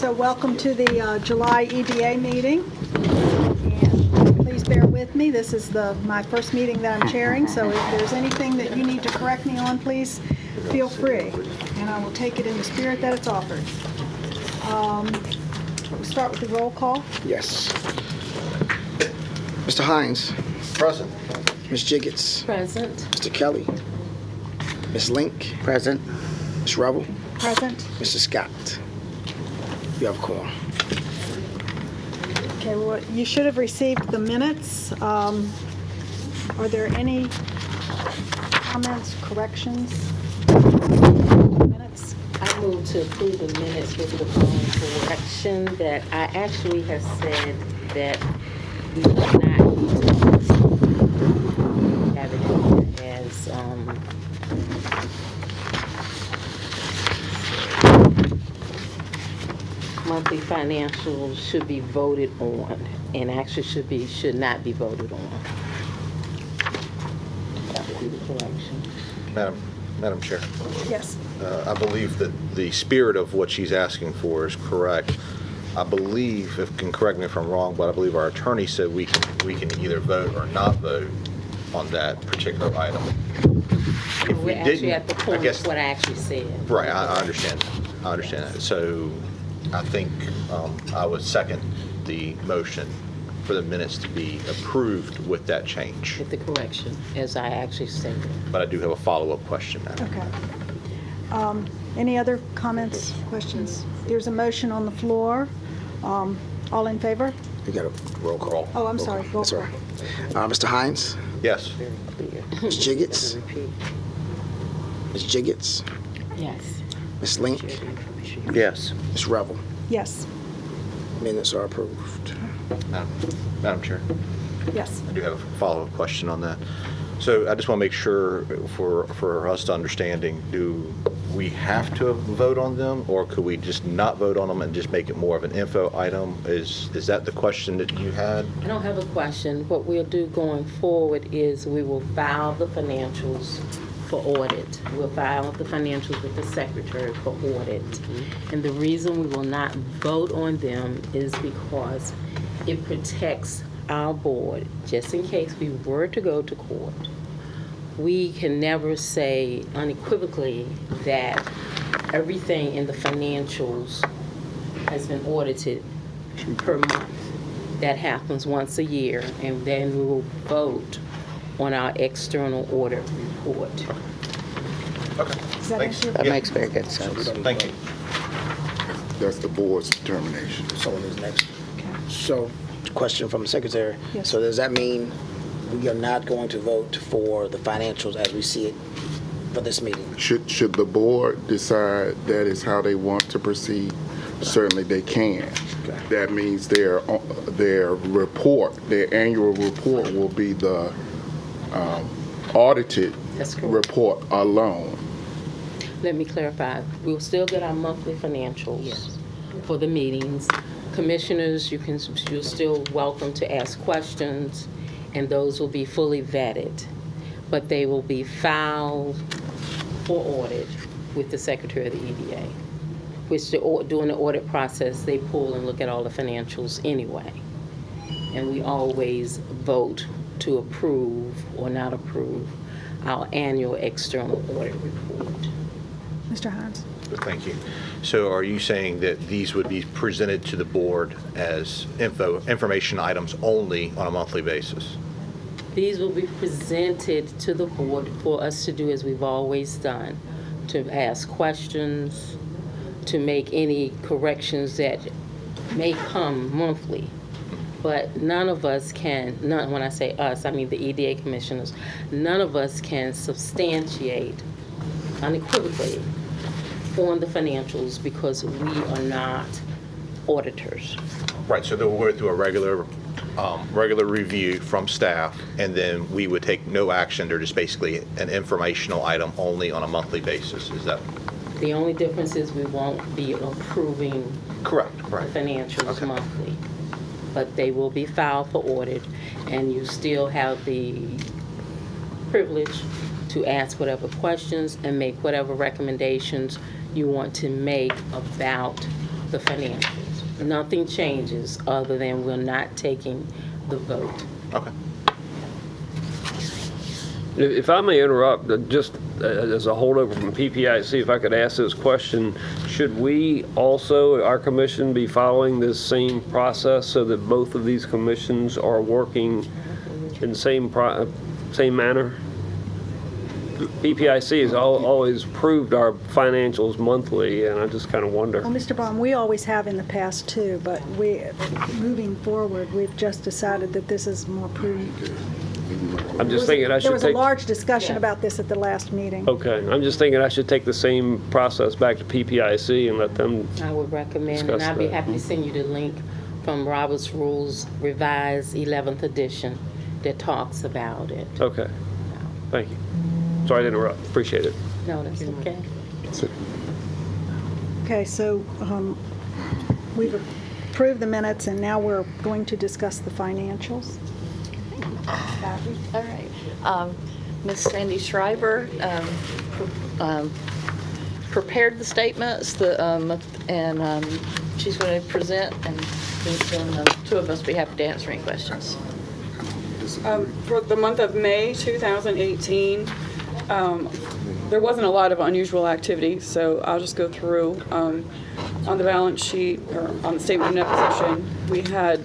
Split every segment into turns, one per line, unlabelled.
So welcome to the July EDA meeting. And please bear with me. This is my first meeting that I'm chairing, so if there's anything that you need to correct me on, please feel free. And I will take it in the spirit that it's offered. We'll start with the roll call.
Yes. Mr. Hines.
Present.
Ms. Jiggets.
Present.
Mr. Kelly. Ms. Link.
Present.
Ms. Rubble.
Present.
Mr. Scott. You have a quorum.
Okay, well, you should have received the minutes. Are there any comments, corrections? Minutes?
I move to approve the minutes with the following correction that I actually have said that we do not need to have it as monthly financials should be voted on, and actually should not be voted on. That would be the correction.
Madam Chair,
Yes.
I believe that the spirit of what she's asking for is correct. I believe, if you can correct me if I'm wrong, but I believe our attorney said we can either vote or not vote on that particular item. If we
We're actually
didn't,
at the point
I guess,
of what I actually said.
right, I understand that. I understand that. So I think I would second the motion for the minutes to be approved with that change.
With the correction, as I actually stated.
But I do have a follow-up question, Madam.
Okay. Any other comments, questions? There's a motion on the floor. All in favor?
You got a roll call.
Oh, I'm sorry. Roll
That's
call.
all right. Mr. Hines.
Yes.
Very clear.
Ms. Jiggets.
Doesn't repeat.
Ms. Jiggets.
Yes.
Ms. Link.
Yes.
Ms. Rubble.
Yes.
Minutes are approved.
Madam Chair,
Yes.
I do have a follow-up question on that. So I just want to make sure for us to understanding, do we have to vote on them, or could we just not vote on them and just make it more of an info item? Is that the question that you had?
I don't have a question. What we'll do going forward is we will file the financials for audit. We'll file the financials with the secretary for audit. And the reason we will not vote on them is because it protects our board, just in case we were to go to court. We can never say unequivocally that everything in the financials has been audited per month. That happens once a year, and then we will vote on our external audit report.
Okay.
Does that
Thanks.
answer your
That
Yeah.
makes very good sense.
Thank you.
That's the board's determination.
Someone is next.
Okay.
So, question from the secretary.
Yes.
So does that mean we are not going to vote for the financials as we see it for this meeting?
Should the board decide that is how they want to proceed? Certainly they can.
Okay.
That means their report, their annual report will be the audited
That's correct.
report alone.
Let me clarify. We'll still get our monthly financials for the meetings. Commissioners, you're still welcome to ask questions, and those will be fully vetted. But they will be filed for audit with the Secretary of the EDA, which during the audit process, they pull and look at all the financials anyway. And we always vote to approve or not approve our annual external audit report.
Mr. Hines?
Thank you. So are you saying that these would be presented to the board as information items only on a monthly basis?
These will be presented to the board for us to do as we've always done, to ask questions, to make any corrections that may come monthly. But none of us can, when I say us, I mean the EDA commissioners, none of us can substantiate unequivocally on the financials because we are not auditors.
Right, so they'll go through a regular review from staff, and then we would take no action. They're just basically an informational item only on a monthly basis. Is that
The only difference is we won't be approving
correct?
the
Right.
financials
Okay.
monthly. But they will be filed for audit, and you still have the privilege to ask whatever questions and make whatever recommendations you want to make about the financials. Nothing changes other than we're not taking the vote.
Okay.
If I may interrupt, just as a holdover from PPIC, if I could ask this question, should we also, our commission, be following this same process so that both of these commissions are working in the same manner? PPIC has always approved our financials monthly, and I just kind of wonder.
Well, Mr. Baum, we always have in the past too, but moving forward, we've just decided that this is more prudent.
I'm just thinking I should take.
There was a large discussion about this at the last meeting.
Okay, I'm just thinking I should take the same process back to PPIC and let them.
I would recommend, and
Discuss
I'd be
that.
happy to send you the link from Robert's Rules Revised 11th edition that talks about it.
Okay, thank you. Sorry to interrupt. Appreciate it.
No, that's okay.
Okay, so we've approved the minutes, and now we're going to discuss the financials.
All right. Ms. Sandy Schreiber prepared the statements, and she's going to present, and then the two of us will be happy to answer any questions.
For the month of May 2018, there wasn't a lot of unusual activity, so I'll just go through. On the balance sheet, or on the statement of net position, we had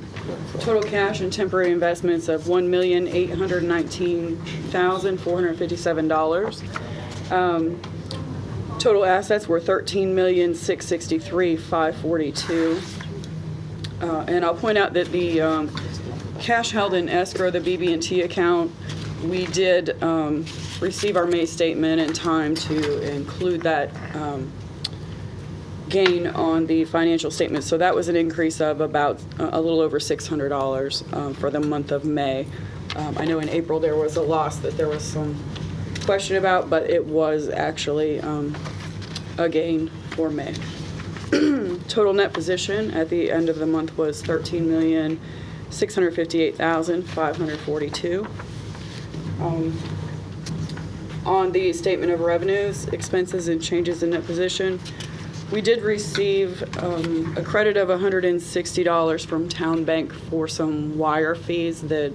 total cash and temporary investments of $1,819,457. Total assets were $13,663,542. And I'll point out that the cash held in escrow, the BB&T account, we did receive our May statement in time to include that gain on the financial statement. So that was an increase of about a little over $600 for the month of May. I know in April there was a loss that there was some question about, but it was actually a gain for May. Total net position at the end of the month was $13,658,542. On the statement of revenues, expenses, and changes in net position, we did receive a credit of $160 from Town Bank for some wire fees that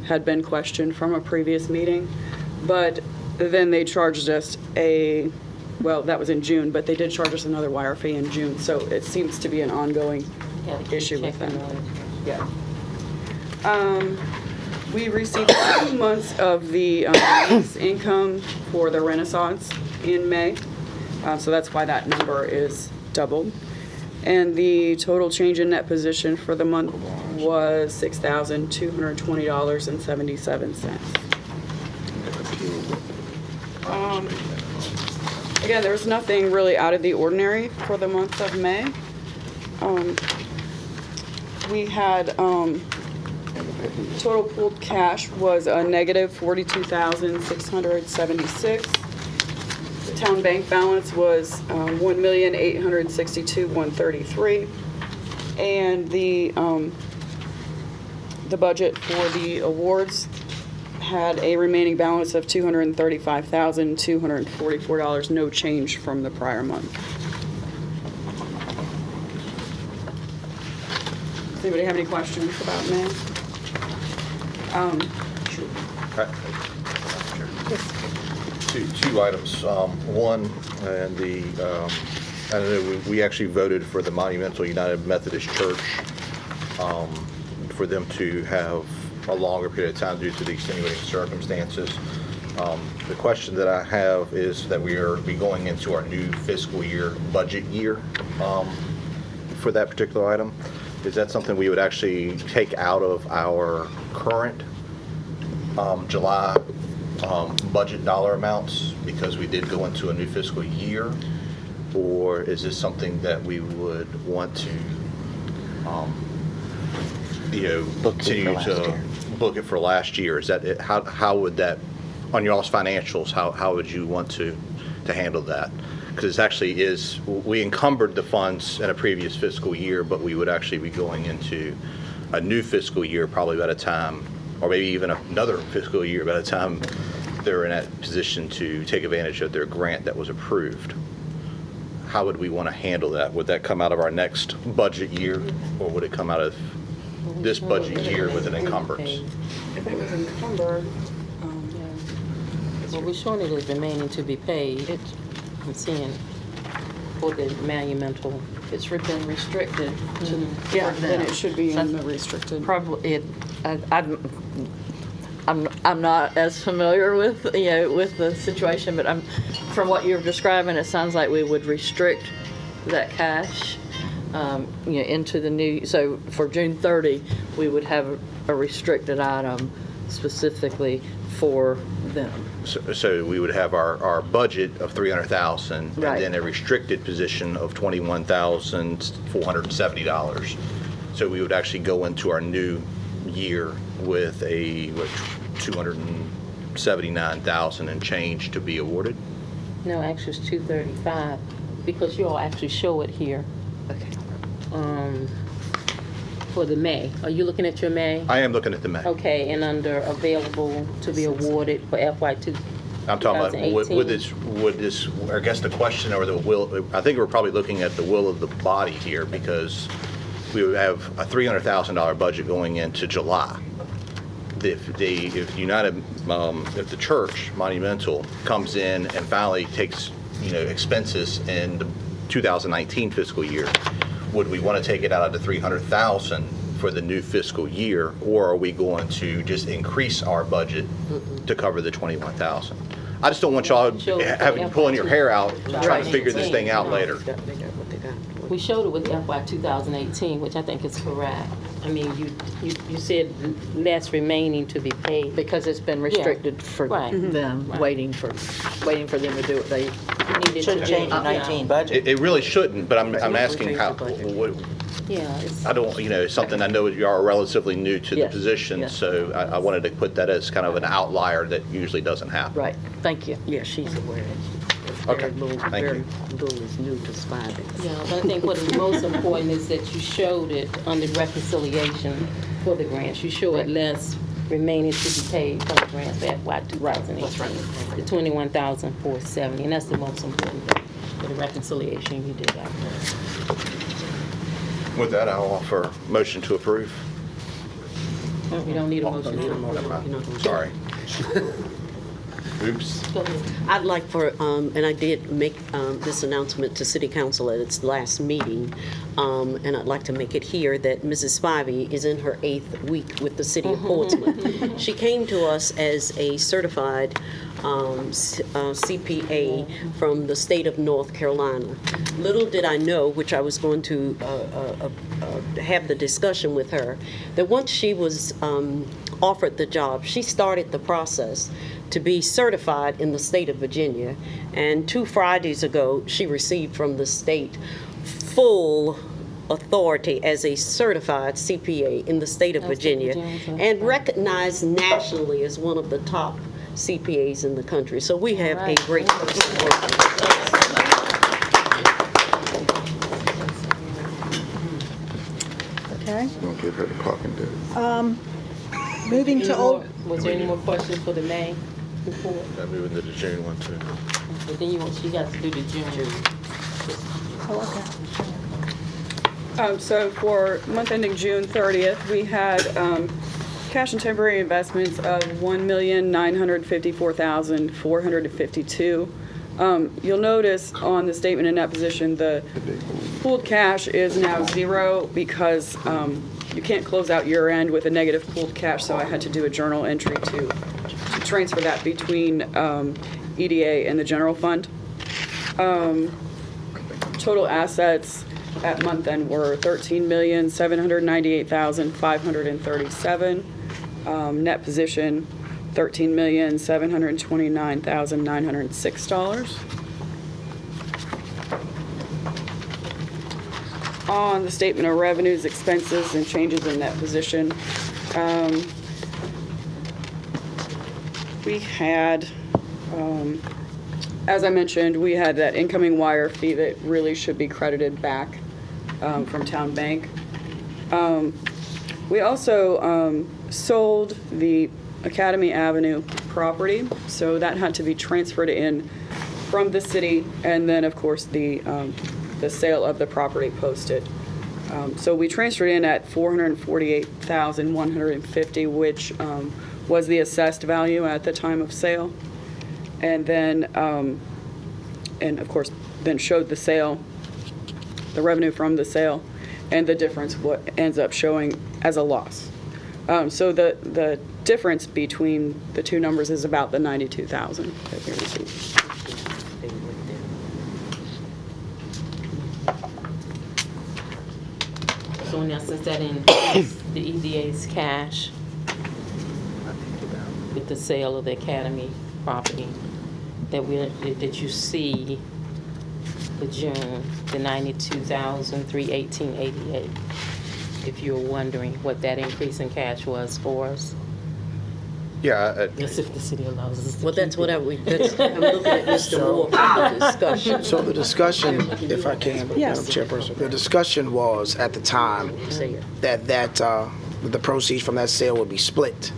had been questioned from a previous meeting. But then they charged us well, that was in June, but they did charge us another wire fee in June. So it seems to be an ongoing issue with them. Yeah. We received 2 months of the lease income for the Renaissance in May. So that's why that number is doubled. And the total change in net position for the month was $6,220.77. Again, there was nothing really out of the ordinary for the month of May. We had total pooled cash was a negative $42,676. The town bank balance was $1,862,133, and the budget for the awards had a remaining balance of $235,244, no change from the prior month. Does anybody have any questions about May?
Two items. One, and I know we actually voted for the Monumental United Methodist Church for them to have a longer period of time due to the extenuating circumstances. The question that I have is that we are going into our new fiscal year, budget year for that particular item. Is that something we would actually take out of our current July budget dollar amounts because we did go into a new fiscal year? Or is this something that we would want to, continue to book it for last year? Is that it? How would that, on y'all's financials, how would you want to handle that? Because it actually we encumbered the funds in a previous fiscal year, but we would actually be going into a new fiscal year probably by the time, or maybe even another fiscal year by the time they're in that position to take advantage of their grant that was approved. how would we want to handle that? Would that come out of our next budget year, or would it come out of this budget year with an encumbrance?
If it was encumbered,
Well, we're showing it as remaining to be paid. I'm seeing for the monumental.
It's been restricted to.
yeah,
for
then
them.
it should be in the restricted.
Probably, I'm not as familiar with, with the situation, but from what you're describing, it sounds like we would restrict that cash, into the new, so for June 30, we would have a restricted item specifically for them.
So we would have our budget of $300,000 and
Right.
then a restricted position of $21,470. So we would actually go into our new year with a $279,000 and change to be awarded.
No, actually it's 235, because you all actually show it here.
Okay.
For the May. Are you looking at your May?
I am looking at the May.
Okay, and under available to be awarded for FY2.
I'm talking about, would this, I guess the question or the will, I think we're probably looking at the will of the body here, because we would have a $300,000 budget going into July. If United, if the church, Monumental, comes in and finally takes, expenses in the 2019 fiscal year, would we want to take it out of the $300,000 for the new fiscal year, or are we going to just increase our budget to cover the $21,000? I just don't want y'all pulling your hair out trying to figure this thing out later.
We showed it with FY 2018, which I think is correct. I mean, you said less remaining to be paid.
Because it's been restricted for
Right.
them,
Right.
waiting for them to do what they.
Needed
Shouldn't
to
change
be-
the 19 budget.
It really shouldn't, but I'm asking how,
Yeah, it's,
I don't, it's something I know you are relatively new to the
Yes,
position,
yes.
so I wanted to put that as kind of an outlier that usually doesn't happen.
Right, thank you.
Yeah, she's aware.
Okay, thank you.
Little is new to Spivey.
yeah, but I think what is most important is that you showed it under reconciliation for the grants. You show it less remaining to be paid for the grants for FY 2018. The $21,470, and that's the most important thing for the reconciliation you did out there.
With that, I'll offer motion to approve.
You don't need a motion.
Sorry. Oops.
Go ahead.
I'd like for, and I did make this announcement to City Council at its last meeting, and I'd like to make it here that Mrs. Spivey is in her 8th week with the City of Portsmouth. She came to us as a certified CPA from the state of North Carolina. Little did I know, which I was going to have the discussion with her, that once she was offered the job, she started the process to be certified in the state of Virginia. And 2 Fridays ago, she received from the state full authority as a certified CPA in the state of Virginia and recognized nationally as one of the top CPAs in the country. So we have a great person working.
Okay.
Don't give her the clocking day.
Moving to old,
Was there any more questions for the May report?
I'm moving to the June one, too.
But then she got to do the June.
oh, okay.
So for month ending June 30th, we had cash and temporary investments of $1,954,452. You'll notice on the statement of net position, the pooled cash is now 0 because you can't close out year end with a negative pooled cash, so I had to do a journal entry to transfer that between EDA and the general fund. Total assets at month end were $13,798,537. Net position, $13,729,906. On the statement of revenues, expenses, and changes in net position, we had, as I mentioned, we had that incoming wire fee that really should be credited back from Town Bank. We also sold the Academy Avenue property, so that had to be transferred in from the city, and then, of course, the sale of the property posted. So we transferred in at $448,150, which was the assessed value at the time of sale. And then, and of course, then showed the sale, the revenue from the sale, and the difference, what ends up showing as a loss. So the difference between the two numbers is about the $92,000 that we received.
So in essence, that increased the EDA's cash with the sale of the academy property that you see for June, the $92,318.88. If you're wondering what that increase in cash was for us.
Yeah,
Yes, if the city allows us to
Well, that's
keep
what
it.
I'm looking at Mr. Moore for the discussion.
So the discussion, if I can,
Yes.
Madam Chairperson, the discussion was at the time
Say it.
that the proceeds from that sale would be split.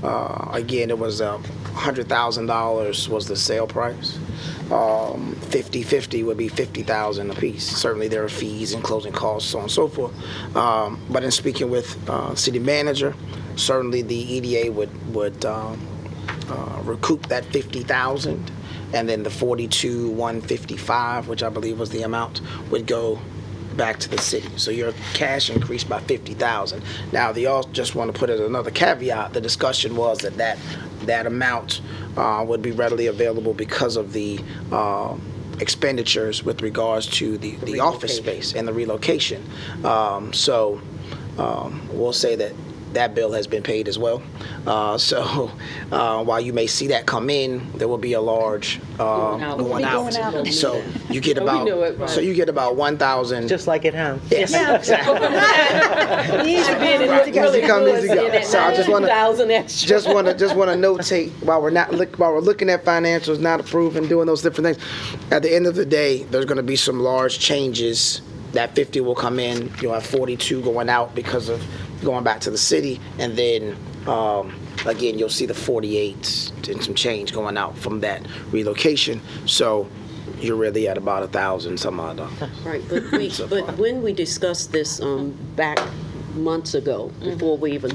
Again, it was $100,000 was the sale price. 50-50 would be $50,000 apiece. Certainly there are fees and closing costs, so on and so forth. But in speaking with city manager, certainly the EDA would recoup that $50,000, and then the $42,155, which I believe was the amount, would go back to the city. So your cash increased by $50,000. Now, they all just want to put it another caveat. The discussion was that amount would be readily available because of the expenditures with regards to the office space and the relocation. So we'll say that bill has been paid as well. So while you may see that come in, there will be a large going out.
Going out.
So you get
Oh, we
about
know it, right.
1,000.
Just like at home.
Yes, exactly.
Easy
Come, easy go. So I just want to
2,000 extra.
just want to notate while we're looking at financials, not approving, doing those different things. At the end of the day, there's going to be some large changes. That 50 will come in. You'll have 42 going out because of going back to the city, and then again you'll see the 48 and some change going out from that relocation. So you're really at about 1,000 some odd.
Right, but when we discussed this back months ago, before we even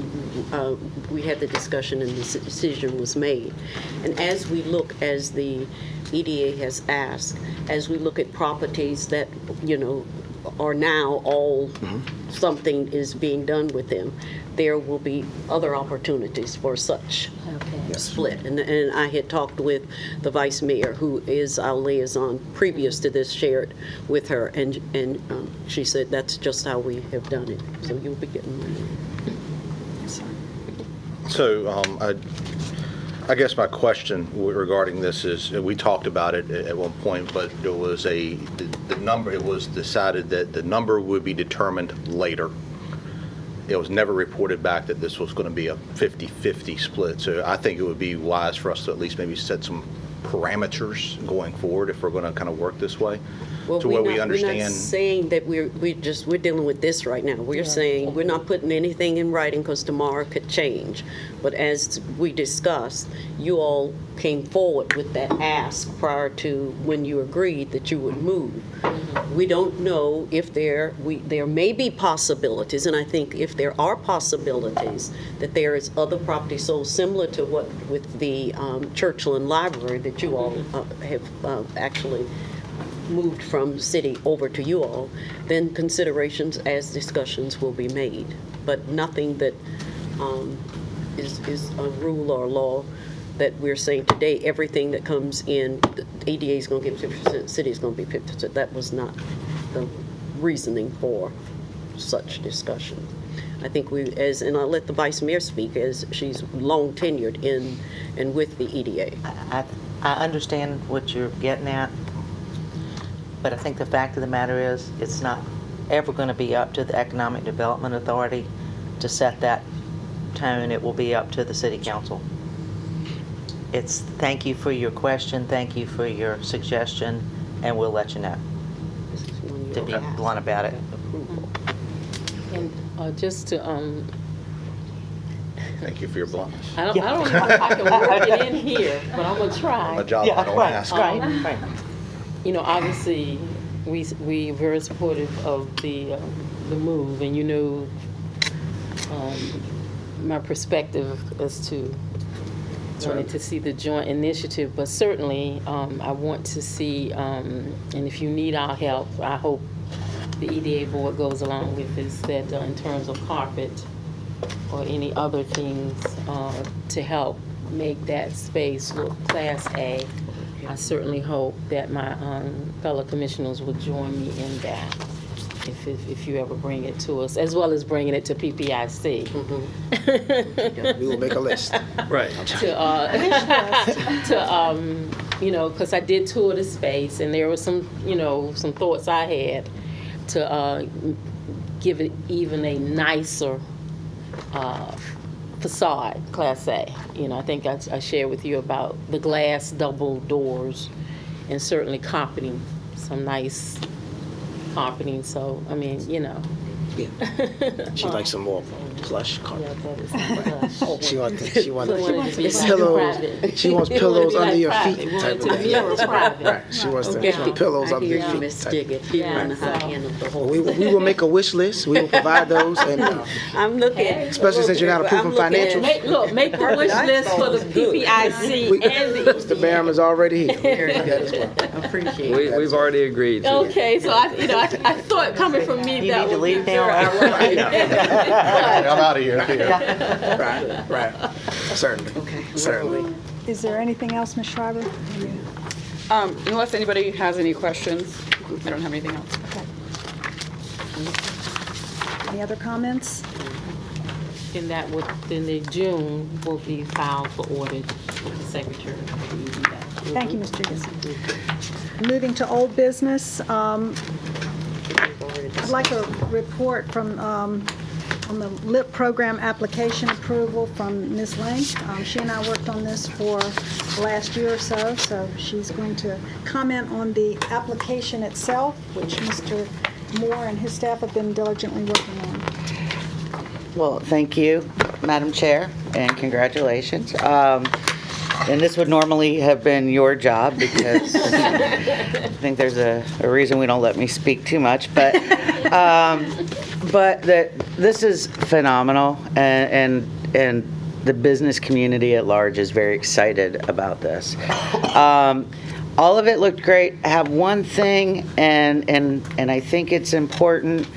we had the discussion and the decision was made, and as the EDA has asked, as we look at properties that are now all something is being done with them, there will be other opportunities for such split. And I had talked with the vice mayor, who is our liaison previous to this, shared with her, and she said that's just how we have done it. So you'll be getting money.
so I guess my question regarding this is, we talked about it at one point, but there was the number, it was decided that the number would be determined later. It was never reported back that this was going to be a 50-50 split. So I think it would be wise for us to at least maybe set some parameters going forward if we're going to kind of work this way.
Well,
to where we
we're not
understand.
saying that we're dealing with this right now. We're saying we're not putting anything in writing because tomorrow could change. But as we discussed, you all came forward with that ask prior to when you agreed that you would move. We don't know if there may be possibilities, and I think if there are possibilities, that there is other property sold similar to what with the Churchland Library that you all have actually moved from city over to you all, then considerations as discussions will be made. But nothing that is a rule or law that we're saying today, everything that comes in, the EDA is going to give 50%, city is going to be 50%. That was not the reasoning for such discussion. I think and I'll let the vice mayor speak, as she's long tenured in and with the EDA.
I understand what you're getting at, but I think the fact of the matter is, it's not ever going to be up to the Economic Development Authority to set that tone. It will be up to the City Council. Thank you for your question, thank you for your suggestion, and we'll let you know, to be blunt about it.
Approval.
And just to
Thank you for your bluntness.
I don't know if I can work it in here, but I'm gonna try.
A job I don't ask.
Right.
You know, obviously, we very supportive of the move, and you know, my perspective as to wanting to see the joint initiative, but certainly, I want to see, and if you need our help, I hope the EDA board goes along with this, that in terms of carpet or any other things to help make that space look Class A. I certainly hope that my fellow commissioners will join me in that, if you ever bring it to us, as well as bringing it to PPIC.
We will make a list.
Right.
You know, because I did tour the space, and there were some, you know, some thoughts I had to give it even a nicer facade, Class A. You know, I think I shared with you about the glass double doors, and certainly carpeting, some nice carpeting. So, I mean, you know.
Yeah. She likes some more plush carpet.
Yeah, that is plush.
She wants
Pillows.
She wants pillows under your feet.
Want
Type
it
of
to
thing.
be private.
Right. She wants pillows under your feet.
Miss
type.
Diggett, you're on the high end of the whole.
We will make a wish list. We will provide those, and
I'm looking.
especially since you're not approving financials.
Make a wish list for the PPIC and the
Mr. Barham is already here.
Appreciate it.
We've already agreed to.
Okay, so I thought coming from me
You
that
need to
would be
leave now.
very ironic.
I'm out of here.
Right. Certainly.
Okay.
Certainly.
Is there anything else, Ms. Schreiber?
Unless anybody has any questions, I don't have anything else.
Any other comments?
And that would, then the June will be filed for audit with the secretary.
Thank you, Ms. Jiggins. Moving to old business, I'd like a report from, on the LIP program application approval from Ms. Lang. She and I worked on this for the last year or so, so she's going to comment on the application itself, which Mr. Moore and his staff have been diligently working on.
Well, thank you, Madam Chair, and congratulations. And this would normally have been your job because I think there's a reason we don't let me speak too much, but this is phenomenal, and the business community at large is very excited about this. All of it looked great. I have one thing, and I think it's important,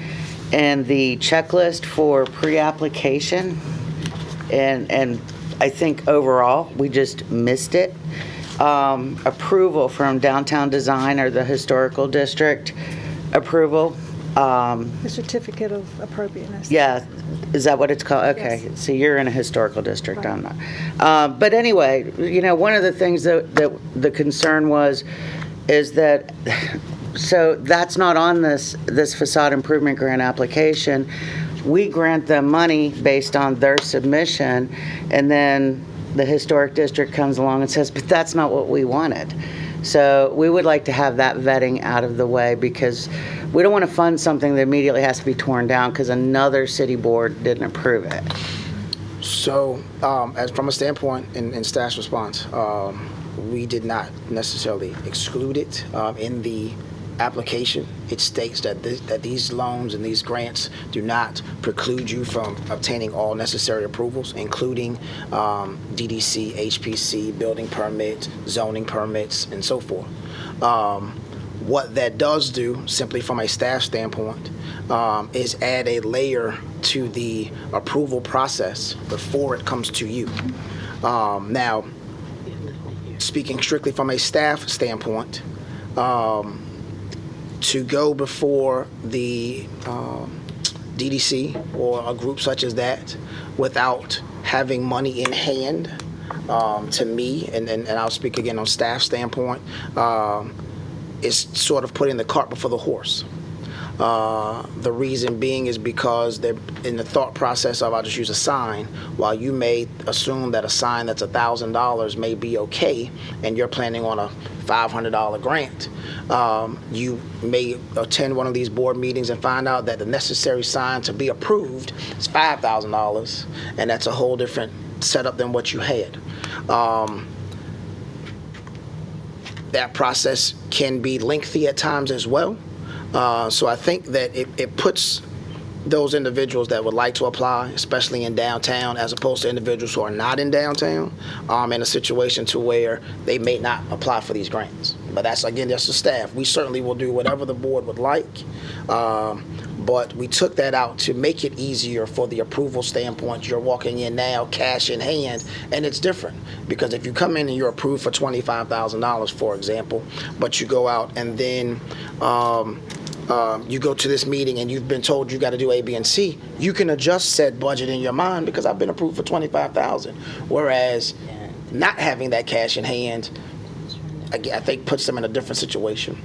and the checklist for pre-application, and I think overall, we just missed it. Approval from Downtown Design or the Historical District approval.
The certificate of appropriateness.
Yeah, is that what it's called? Okay,
Yes.
so you're in a historical district, I'm not. But anyway, you know, one of the things that the concern is that, so that's not on this facade improvement grant application. We grant them money based on their submission, and then the historic district comes along and says, but that's not what we wanted. So we would like to have that vetting out of the way, because we don't want to fund something that immediately has to be torn down because another city board didn't approve it.
So, as from a standpoint in staff's response, we did not necessarily exclude it in the application. It states that these loans and these grants do not preclude you from obtaining all necessary approvals, including DDC, HPC, building permits, zoning permits, and so forth. What that does do, simply from a staff standpoint, is add a layer to the approval process before it comes to you. Now, speaking strictly from a staff standpoint, to go before the DDC or a group such as that without having money in hand, to me, and I'll speak again on staff standpoint, is sort of putting the cart before the horse. The reason being is because they're in the thought process of, I'll just use a sign, while you may assume that a sign that's $1,000 may be okay, and you're planning on a $500 grant. You may attend one of these board meetings and find out that the necessary sign to be approved is $5,000, and that's a whole different setup than what you had. That process can be lengthy at times as well. So I think that it puts those individuals that would like to apply, especially in downtown, as opposed to individuals who are not in downtown, in a situation to where they may not apply for these grants. But that's, again, that's the staff. We certainly will do whatever the board would like, but we took that out to make it easier for the approval standpoint. You're walking in now, cash in hand, and it's different. Because if you come in and you're approved for $25,000, for example, but you go out and then you go to this meeting and you've been told you got to do A, B, and C, you can adjust said budget in your mind because I've been approved for $25,000. Whereas not having that cash in hand, again, I think puts them in a different situation.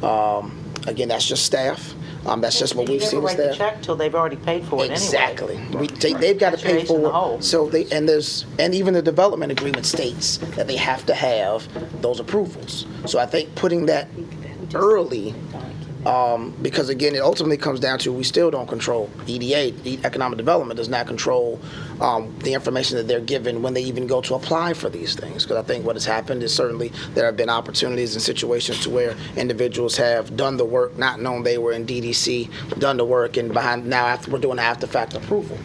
Again, that's just staff. That's just what we've seen with
You never write the
staff.
check till they've already paid for it anyway.
Exactly. They've got to
That's
pay
your ace in the
for
hole.
it. So and even the development agreement states that they have to have those approvals. So I think putting that early, because again, it ultimately comes down to we still don't control EDA. The economic development does not control the information that they're given when they even go to apply for these things. Because I think what has happened is certainly there have been opportunities and situations to where individuals have done the work, not known they were in DDC, done the work, and after we're doing the after-fact approval.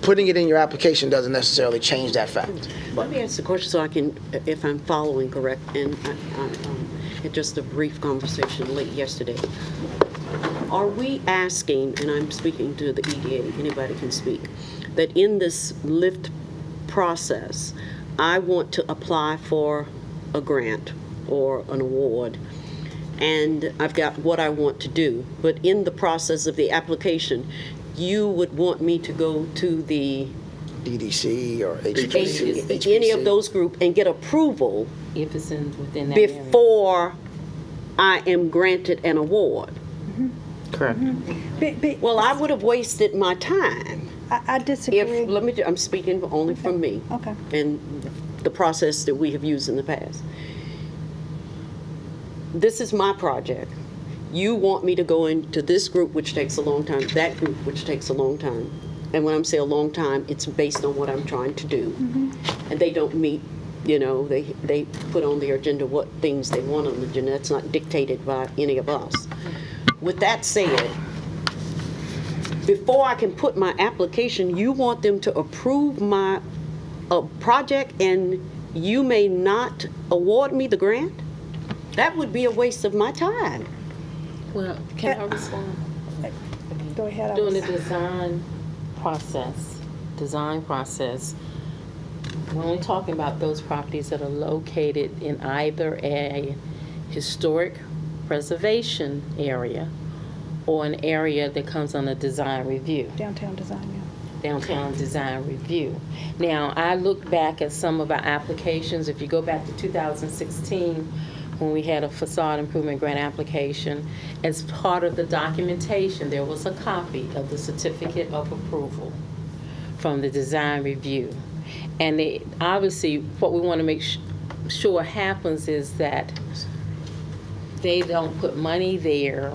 Putting it in your application doesn't necessarily change that fact.
Let me ask the question so I can, if I'm following correct, and I had just a brief conversation late yesterday. Are we asking, and I'm speaking to the EDA, anybody can speak, that in this LIFT process, I want to apply for a grant or an award, and I've got what I want to do, but in the process of the application, you would want me to go to the
DDC or HPC.
any of those groups and get approval
If it's within that area.
before I am granted an award.
Correct.
Well, I would have wasted my time
I disagree.
if, I'm speaking only from me.
Okay.
And the process that we have used in the past. This is my project. You want me to go into this group, which takes a long time, that group, which takes a long time. And when I'm saying a long time, it's based on what I'm trying to do. And they don't meet, they put on their agenda what things they want on the agenda. That's not dictated by any of us. With that said, before I can put my application, you want them to approve my project and you may not award me the grant? That would be a waste of my time.
Well, can I respond?
Go ahead.
During the design process, we're only talking about those properties that are located in either a historic preservation area or an area that comes on a design review.
Downtown design,
Downtown design review. Now, I look back at some of our applications. If you go back to 2016, when we had a facade improvement grant application, as part of the documentation, there was a copy of the certificate of approval from the design review. And obviously, what we want to make sure happens is that they don't put money there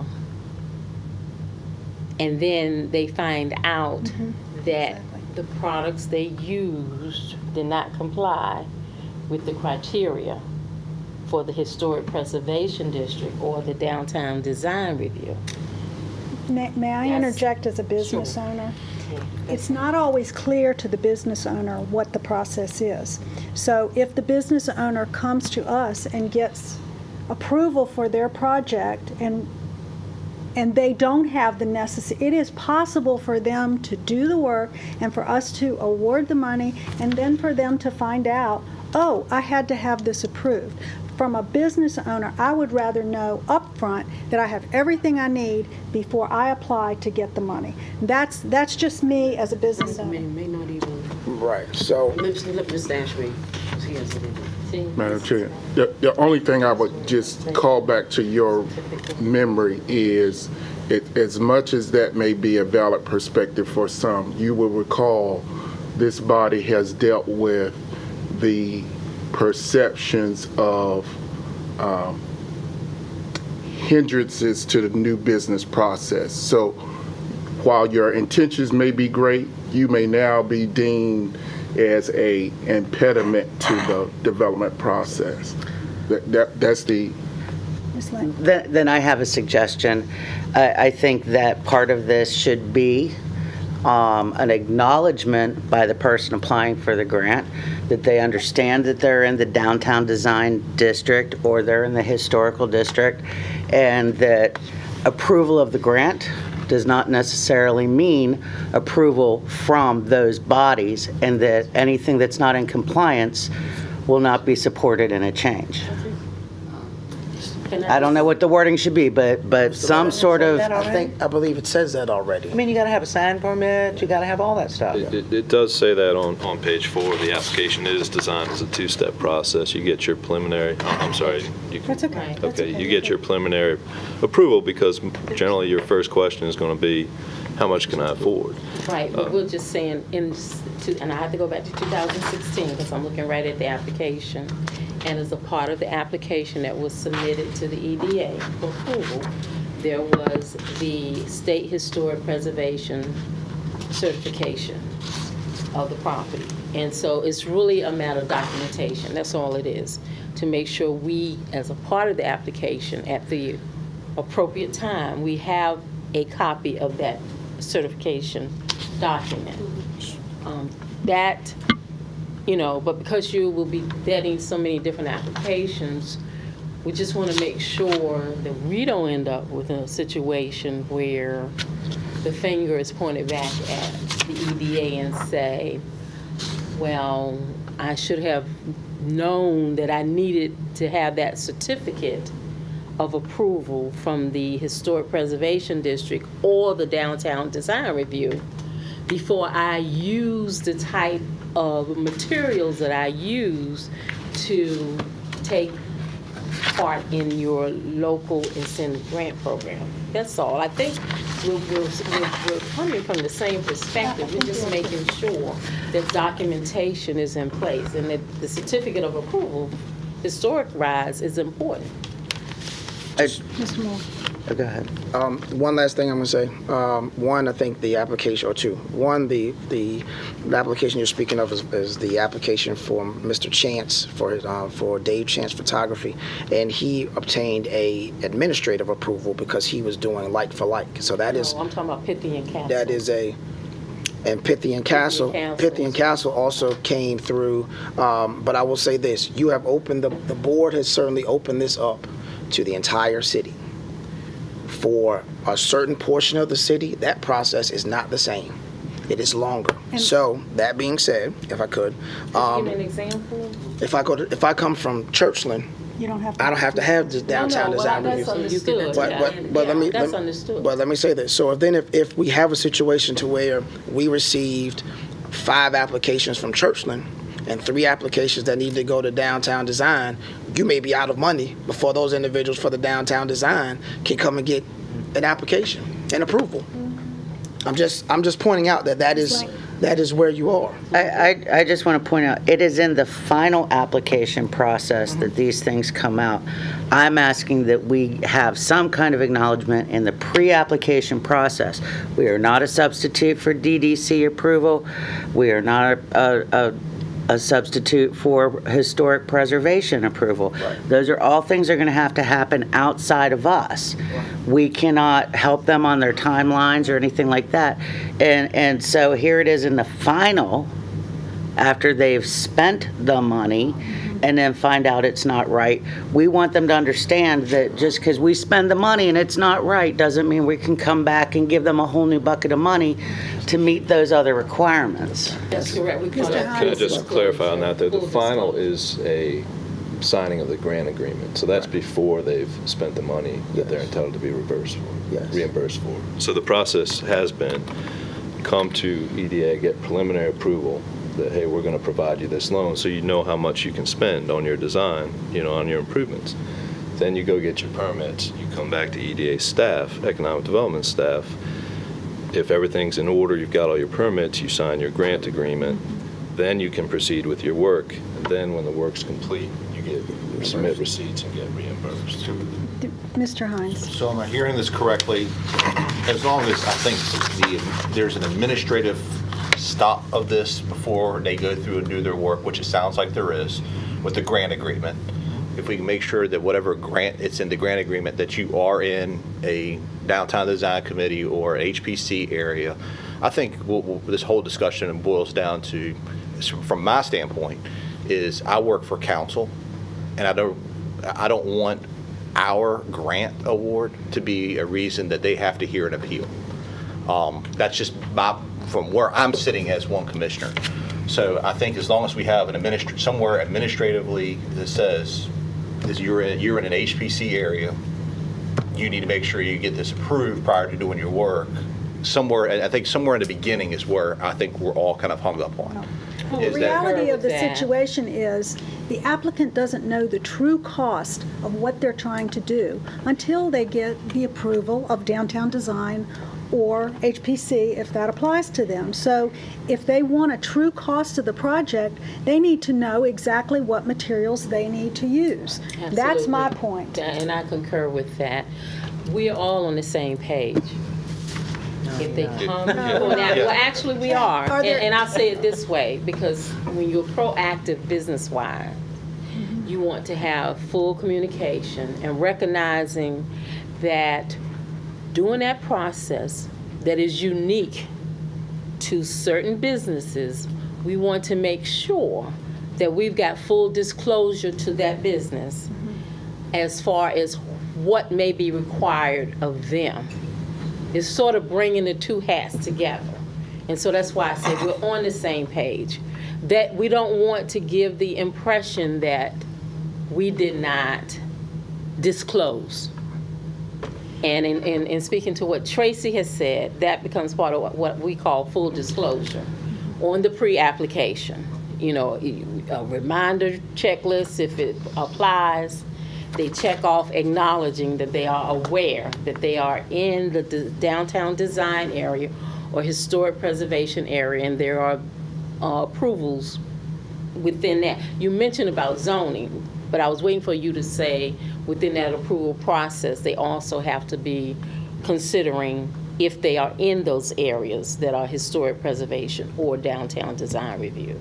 and then they find out that the products they used did not comply with the criteria for the Historic Preservation District or the Downtown Design Review.
May I
Yes.
interject as a business owner? It's not always clear to the business owner what the process is. So if the business owner comes to us and gets approval for their project and they don't have the necessary, it is possible for them to do the work and for us to award the money and then for them to find out, oh, I had to have this approved. From a business owner, I would rather know upfront that I have everything I need before I apply to get the money. That's just me as a business owner.
May not even,
Right, so,
Mr. Ashby, he has it. See?
Madam Chair, the only thing I would just call back to your memory is, as much as that may be a valid perspective for some, you will recall this body has dealt with the perceptions of hindrances to the new business process. So while your intentions may be great, you may now be deemed as a impediment to the development process. That's the
Ms. Lane.
Then I have a suggestion. I think that part of this should be an acknowledgement by the person applying for the grant that they understand that they're in the downtown design district or they're in the historical district, and that approval of the grant does not necessarily mean approval from those bodies, and that anything that's not in compliance will not be supported in a change. I don't know what the wording should be, but some sort of,
I believe it says that already.
I mean, you gotta have a sign permit, you gotta have all that stuff.
It does say that on page 4 of the application. It is designed as a two-step process. You get your preliminary, I'm sorry.
That's okay. That's
Okay, you get your preliminary approval because generally your first question is going to be, how much can I afford?
Right, but we're just saying, and I have to go back to 2016 because I'm looking right at the application. And as a part of the application that was submitted to the EDA for approval, there was the State Historic Preservation certification of the property. And so it's really a matter of documentation, that's all it is, to make sure we, as a part of the application, at the appropriate time, we have a copy of that certification document. That, but because you will be vetting so many different applications, we just want to make sure that we don't end up with a situation where the finger is pointed back at the EDA and say, well, I should have known that I needed to have that certificate of approval from the Historic Preservation District or the Downtown Design Review before I use the type of materials that I use to take part in your local incentive grant program. That's all. I think we're coming from the same perspective. We're just making sure that documentation is in place and that the certificate of approval, historic-wise, is important.
Mr. Moore.
go ahead.
One last thing I'm going to say. One, I think the application, or two. One, the application you're speaking of is the application for Mr. Chance for Dave Chance Photography, and he obtained a administrative approval because he was doing like for like. So that is.
I'm talking about Pythian Castle.
That is a. And Pythian Castle also came through. But I will say this: you have opened the board has certainly opened this up to the entire city. For a certain portion of the city, that process is not the same. It is longer. So that being said, if I could,
Give me an example.
if I come from Churchland,
You don't have to.
I don't have to have the downtown design review.
That's understood. That's understood.
But let me say this. So if we have a situation to where we received 5 applications from Churchland and 3 applications that need to go to downtown design, you may be out of money before those individuals for the downtown design can come and get an application and approval. I'm just pointing out that is where you are.
I just want to point out, it is in the final application process that these things come out. I'm asking that we have some kind of acknowledgement in the pre-application process. We are not a substitute for DDC approval. We are not a substitute for historic preservation approval. Those are all things that are going to happen outside of us. We cannot help them on their timelines or anything like that. And so here it is in the final, after they've spent the money and then find out it's not right. We want them to understand that just because we spend the money and it's not right doesn't mean we can come back and give them a whole new bucket of money to meet those other requirements.
That's correct. We call
Mr.
that
Hines.
Can I just clarify on that, though? The
Full
final
disclosure.
is a signing of the grant agreement, so that's before they've spent the money that they're entitled to be reimbursed for. So the process has been, come to EDA, get preliminary approval that, hey, we're going to provide you this loan, so you know how much you can spend on your design, on your improvements. Then you go get your permits, you come back to EDA staff, economic development staff. If everything's in order, you've got all your permits, you sign your grant agreement, then you can proceed with your work. And then when the work's complete, you submit receipts and get reimbursed.
Mr. Hines.
So am I hearing this correctly? As long as I think there's an administrative stop of this before they go through and do their work, which it sounds like there is, with the grant agreement. If we can make sure that whatever grant, it's in the grant agreement, that you are in a downtown design committee or HPC area, I think this whole discussion boils down to, from my standpoint, is I work for council, and I don't want our grant award to be a reason that they have to hear an appeal. That's just from where I'm sitting as one commissioner. So I think as long as we have an somewhere administratively that says you're in an HPC area, you need to make sure you get this approved prior to doing your work. I think somewhere in the beginning is where I think we're all kind of hung up on.
Well, the
Is that-
reality of the
That-
situation is the applicant doesn't know the true cost of what they're trying to do until they get the approval of downtown design or HPC, if that applies to them. So if they want a true cost of the project, they need to know exactly what materials they need to use. That's my
Absolutely.
point.
And I concur with that. We are all on the same page. If they come before that, well, actually, we are.
Are there-
And I'll say it this way, because when you're proactive business-wise, you want to have full communication and recognizing that during that process that is unique to certain businesses, we want to make sure that we've got full disclosure to that business as far as what may be required of them. It's sort of bringing the two hats together. And so that's why I said we're on the same page. That we don't want to give the impression that we did not disclose. And in speaking to what Tracy has said, that becomes part of what we call full disclosure on the pre-application. A reminder checklist, if it applies, they check off acknowledging that they are aware that they are in the downtown design area or historic preservation area, and there are approvals within that. You mentioned about zoning, but I was waiting for you to say within that approval process, they also have to be considering if they are in those areas that are historic preservation or downtown design review.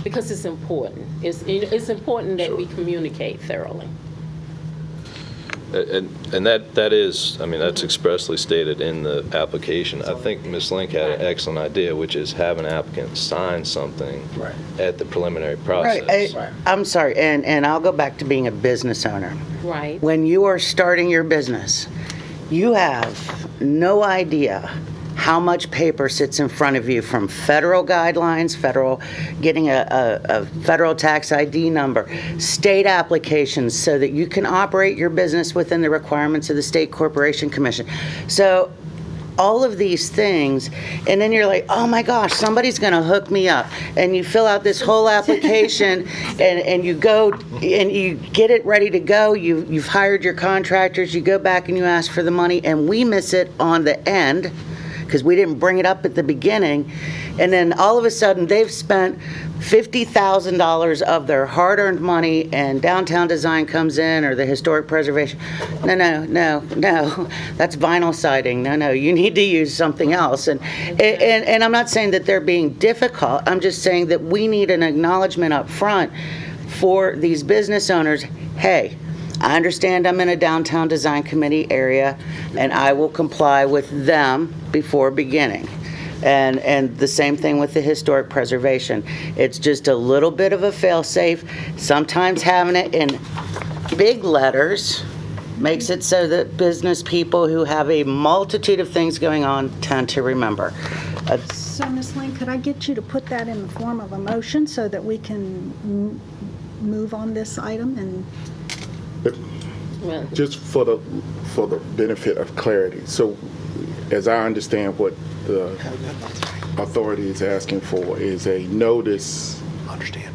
Because it's important. It's important that we communicate thoroughly.
And that is, that's expressly stated in the application. I think Ms. Link had an excellent idea, which is have an applicant sign something at the preliminary process.
I'm sorry, and I'll go back to being a business owner.
Right.
When you are starting your business, you have no idea how much paper sits in front of you from federal guidelines, getting a federal tax ID number, state applications so that you can operate your business within the requirements of the State Corporation Commission. So all of these things, and then you're like, oh my gosh, somebody's going to hook me up. And you fill out this whole application and you go and you get it ready to go. You've hired your contractors, you go back and you ask for the money, and we miss it on the end because we didn't bring it up at the beginning. And then all of a sudden they've spent $50,000 of their hard-earned money and downtown design comes in, or the historic preservation. No, that's vinyl siding. No, you need to use something else. And I'm not saying that they're being difficult. I'm just saying that we need an acknowledgement up front for these business owners. Hey, I understand I'm in a downtown design committee area and I will comply with them before beginning. And the same thing with the historic preservation. It's just a little bit of a fail-safe. Sometimes having it in big letters makes it so that business people who have a multitude of things going on tend to remember.
So, Ms. Lane, could I get you to put that in the form of a motion so that we can move on this item? And
Well,
Just for the benefit of clarity, so as I understand what the authority is asking for is a notice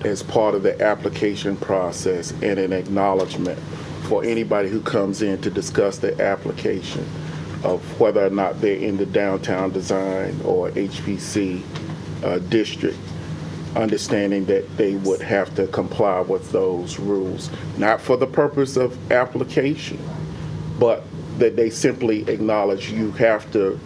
as part of the application process and an acknowledgement for anybody who comes in to discuss the application of whether or not they're in the downtown design or HPC district, understanding that they would have to comply with those rules, not for the purpose of application, but that they simply acknowledge you have to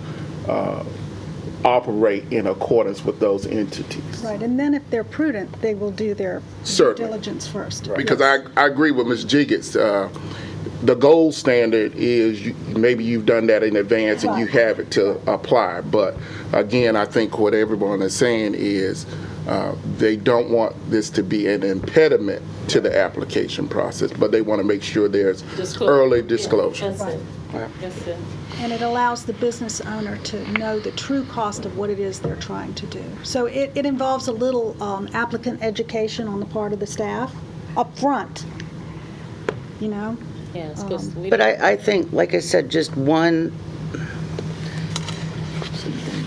operate in accordance with those entities.
right, and then if they're prudent, they will do their due
Certainly.
diligence first.
Because I agree with Ms. Jiggets. The gold standard is maybe you've done that in advance and you have it to apply. But again, I think what everyone is saying is they don't want this to be an impediment to the application process, but they want to make sure there's early disclosure.
That's it. That's it.
And it allows the business owner to know the true cost of what it is they're trying to do. So it involves a little applicant education on the part of the staff up front, you know?
Yes, 'cause we
But
don't-
I think, like I said, just one,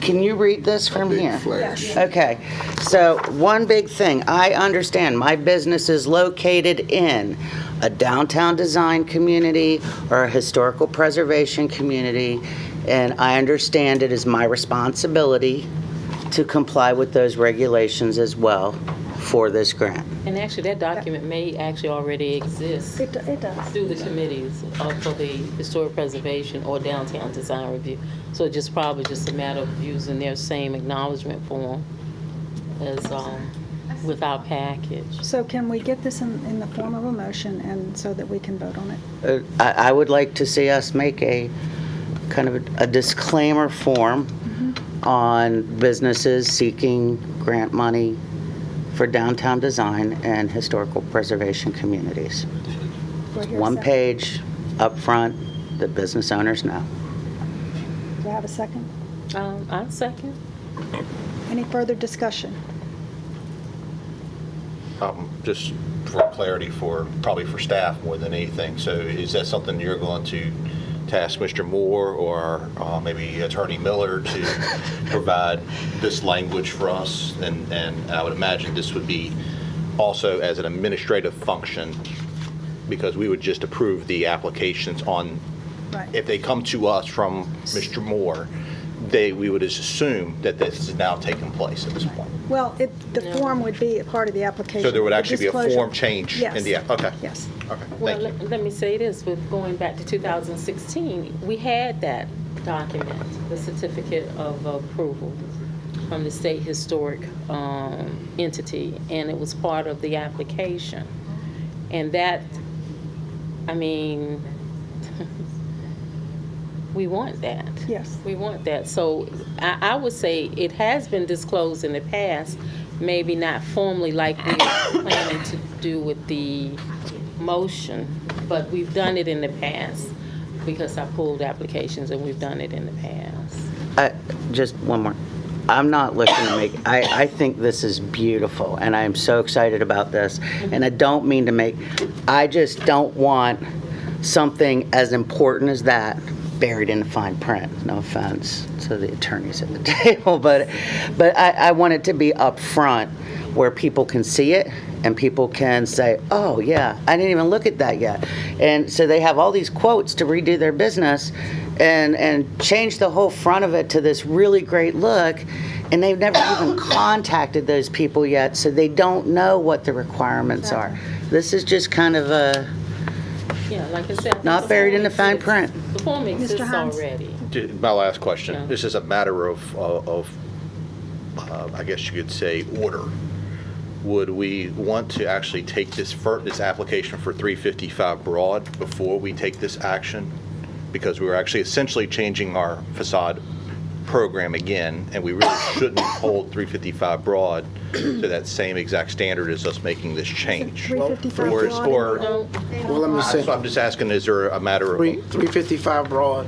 can you read this from here?
Yes.
Okay, so one big thing, I understand my business is located in a downtown design community or a historical preservation community, and I understand it is my responsibility to comply with those regulations as well for this grant.
And actually, that document may actually already exist
It does.
through the committees for the historic preservation or downtown design review. So it's just probably just a matter of using their same acknowledgement form as with our package.
So can we get this in the form of a motion and so that we can vote on it?
I would like to see us make a kind of a disclaimer form on businesses seeking grant money for downtown design and historical preservation communities.
Do I hear a
One
second?
page up front that business owners know.
Do I have a second?
I'll second.
Any further discussion?
Just for clarity probably for staff more than anything. So is that something you're going to task Mr. Moore or maybe Attorney Miller to provide this language for us? And I would imagine this would be also as an administrative function, because we would just approve the applications on,
Right.
if they come to us from Mr. Moore, we would assume that this is now taking place at this point.
Well, the form would be a part of the application.
So there would
the
actually be a
disclosure.
form change in the,
Yes.
okay.
Yes.
Okay,
Well,
thank you.
let me say this, with going back to 2016, we had that document, the certificate of approval from the state historic entity, and it was part of the application. And that, I mean, we want that.
Yes.
We want that. So I would say it has been disclosed in the past, maybe not formally like we are planning to do with the motion, but we've done it in the past because I pulled applications and we've done it in the past.
Just one more. I'm not looking to make, I think this is beautiful, and I am so excited about this. And I don't mean to make, I just don't want something as important as that buried in the fine print. No offense to the attorneys at the table, but I want it to be up front where people can see it and people can say, oh yeah, I didn't even look at that yet. And so they have all these quotes to redo their business and change the whole front of it to this really great look, and they've never even contacted those people yet, so they don't know what the requirements are. This is just kind of a,
Yeah, like I said.
not buried in the fine print.
The form exists
Hines.
already.
My last question.
Yeah.
This is a matter of I guess you could say, order. Would we want to actually take this application for 355 Broad before we take this action? Because we're actually essentially changing our facade program again, and we really shouldn't hold 355 Broad to that same exact standard as us making this change.
355
Or-
Broad.
or-
Well, let me say,
So I'm just asking, is there a matter of?
355 Broad,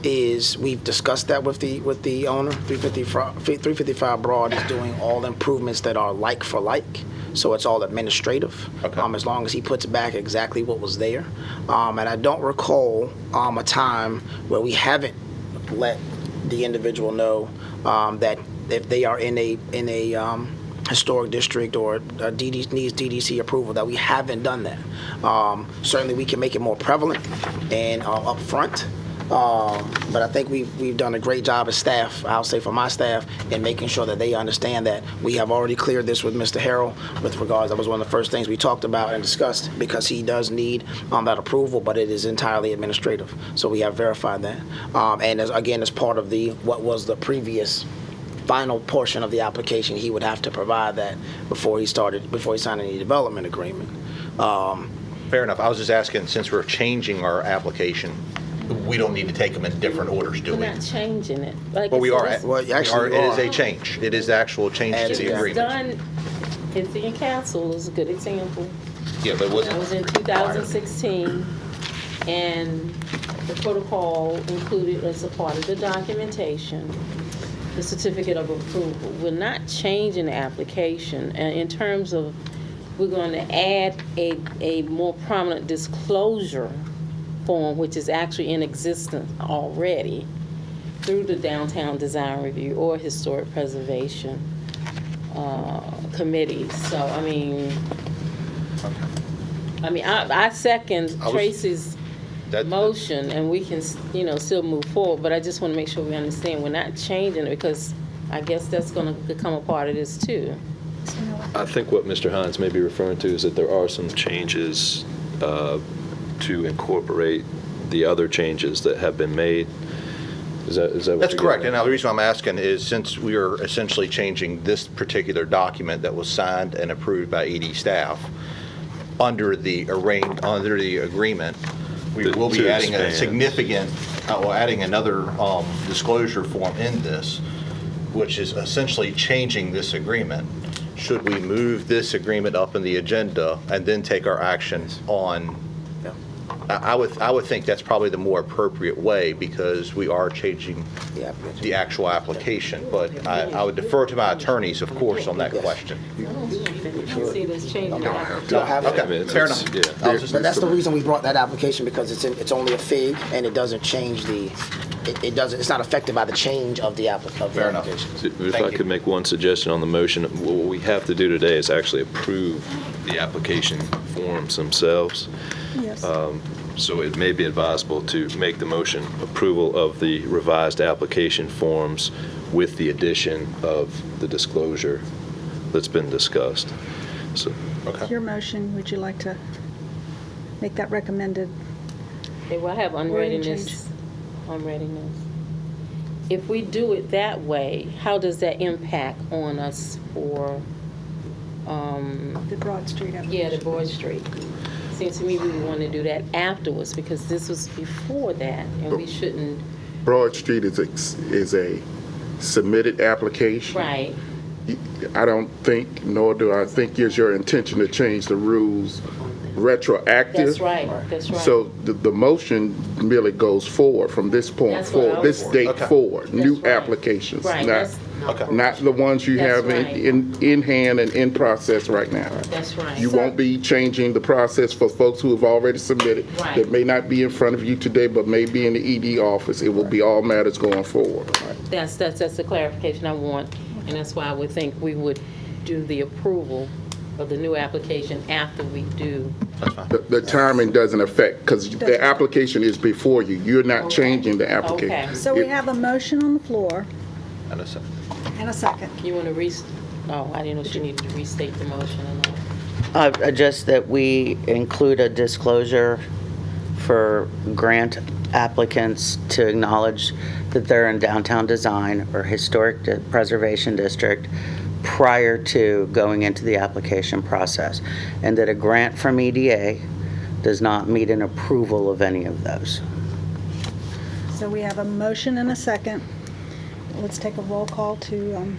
is, we've discussed that with the owner. 355 Broad is doing all improvements that are like for like, so it's all administrative.
Okay.
As long as he puts back exactly what was there. And I don't recall a time where we haven't let the individual know that if they are in a historic district or needs DDC approval, that we haven't done that. Certainly, we can make it more prevalent and upfront. But I think we've done a great job as staff, I'll say for my staff, in making sure that they understand that we have already cleared this with Mr. Harrell with regards, that was one of the first things we talked about and discussed, because he does need that approval, but it is entirely administrative. So we have verified that. And as part of what was the previous final portion of the application, he would have to provide that before he signed any development agreement.
Fair enough. I was just asking, since we're changing our application, we don't need to take them in different orders, do
We're
we?
not changing it. Like
Well,
I
we
said,
are.
it's-
Well, actually,
It is
you
a
are.
change. It is the actual change to the
It was
agreement.
done, Pittsburgh and Council is a good example.
Yeah, but it
That
wasn't.
was in 2016, and the protocol included as a part of the documentation, the certificate of approval. We're not changing the application, and in terms of, we're going to add a more prominent disclosure form, which is actually in existence already through the Downtown Design Review or Historic Preservation committees. So, I second Tracy's motion, and we can, still move forward, but I just want to make sure we understand we're not changing it, because I guess that's going to become a part of this too.
I think what Mr. Hines may be referring to is that there are some changes to incorporate the other changes that have been made. Is that what
That's
you're
correct.
getting
And
at?
now the reason I'm asking is, since we are essentially changing this particular document that was signed and approved by ED staff under the agreement, we will be
To
adding a
expand.
significant, adding another disclosure form in this, which is essentially changing this agreement. Should we move this agreement up in the agenda and then take our actions on? I would think that's probably the more appropriate way, because we are changing the actual application. But I would defer to my attorneys, of course, on that question.
See this changing the application.
Don't have
Okay,
I mean,
fair
it's-
enough.
yeah.
I was just-
But that's the reason we brought that application, because it's only a fig, and it doesn't change it's not affected by the change of the
Fair enough.
application.
If
Thank
I
you.
could make one suggestion on the motion, what we have to do today is actually approve the application forms themselves.
Yes.
So it may be advisable to make the motion approval of the revised application forms with the addition of the disclosure that's been discussed. So,
Your motion, would you like to make that recommended?
Okay, well, I have
Wording
unreadiness. If we do it that way, how does that impact on us for,
The Broad Street application?
yeah, the Broad Street? Seems to me we would want to do that afterwards, because this was before that, and we shouldn't,
Broad Street is a submitted application.
right?
I don't think, nor do I think is your intention to change the rules retroactive.
That's right, that's right.
So the motion merely goes forward from this point
That's what I
forward, this
was-
date
Okay.
forward, new
That's right.
applications.
Right,
not-
that's-
Okay.
Not the ones you
That's
have
right.
in hand and in process right now.
That's right.
You won't be changing the process for folks who have already submitted.
Right.
That may not be in front of you today, but may be in the ED office. It will be all matters going forward.
That's the clarification I want, and that's why I would think we would do the approval of the new application after we do.
That's fine.
The timing doesn't affect, because the application is before you. You're not changing the application.
Okay.
So we have a motion on the floor
And a second.
and a second.
You want to I didn't know she needed to restate the motion or not.
Just that we include a disclosure for grant applicants to acknowledge that they're in downtown design or historic preservation district prior to going into the application process, and that a grant from EDA does not meet an approval of any of those.
So we have a motion and a second. Let's take a roll call to,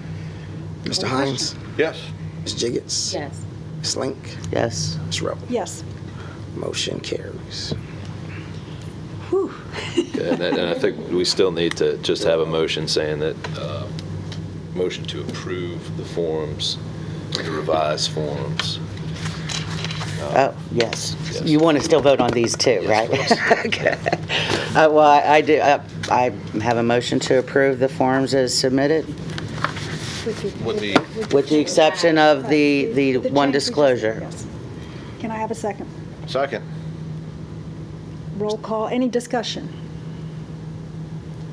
Mr. Hines,
Yes.
Ms. Jiggets,
Yes.
Ms. Link,
Yes.
Ms. Rebel.
yes.
Motion carries.
Whew.
And I think we still need to just have a motion saying that, motion to approve the forms, the revised forms.
Oh, yes.
Yes.
You want to still vote on these too, right? Okay. Well, I do, I have a motion to approve the forms as submitted, with the exception of the
change we
one
just-
disclosure.
yes. Can I have a second?
Second.
Roll call, any discussion?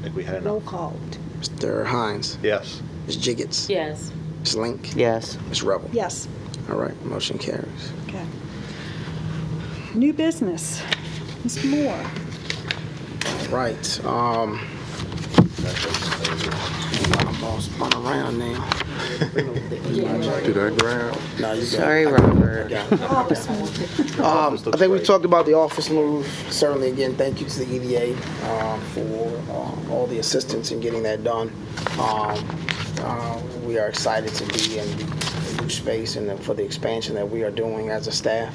I think we had
Roll
enough.
call.
Mr. Hines,
Yes.
Ms. Jiggets,
Yes.
Ms. Link,
Yes.
Ms. Rebel.
Yes,
All right, motion carries.
okay. New business, Mr. Moore.
Right, I'm all spun around now.
Did I grab?
No, you got it.
Sorry,
I got it.
Robert.
I got it.
Office move.
I think we talked about the office move. Certainly, again, thank you to the EDA for all the assistance in getting that done. We are excited to be in the new space and for the expansion that we are doing as a staff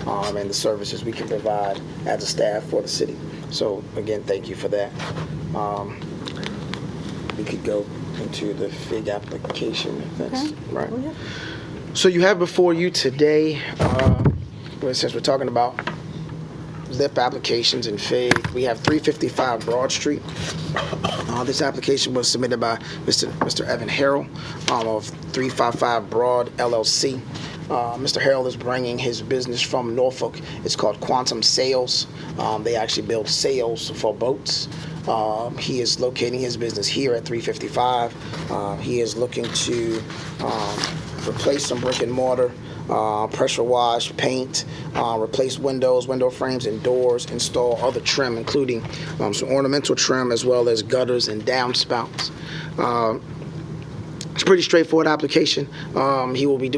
and the services we can provide as a staff for the city. So, again, thank you for that. We could go into the FIG application if that's right. So you have before you today, well, since we're talking about ZIP applications and FIG, we have 355 Broad Street. This application was submitted by Mr. Evan Harrell of 355 Broad LLC. Mr. Harrell is bringing his business from Norfolk. It's called Quantum Sails. They actually build sails for boats. He is locating his business here at 355. He is looking to replace some brick and mortar, pressure wash, paint, replace windows, window frames, and doors, install other trim, including some ornamental trim as well as gutters and downspouts. It's a pretty straightforward application. He will be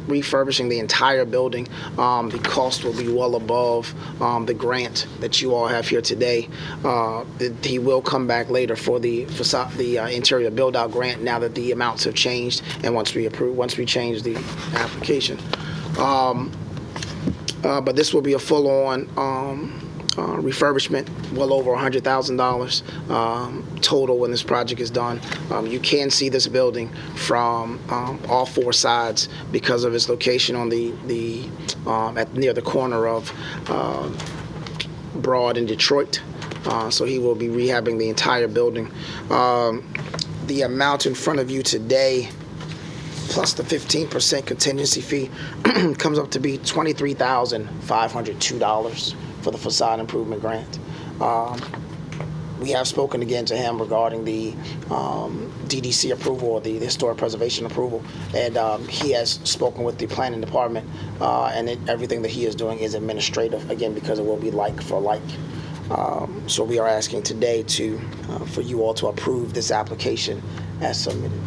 refurbishing the entire building. The cost will be well above the grant that you all have here today. He will come back later for the facade, the interior build-out grant now that the amounts have changed and once we change the application. But this will be a full-on refurbishment, well over $100,000 total when this project is done. You can see this building from all four sides because of its location on near the corner of Broad and Detroit. So he will be rehabbing the entire building. The amount in front of you today, plus the 15% contingency fee, comes up to be $23,502 for the facade improvement grant. We have spoken again to him regarding the DDC approval or the historic preservation approval, and he has spoken with the planning department, and everything that he is doing is administrative, again, because it will be like for like. So we are asking today for you all to approve this application as submitted.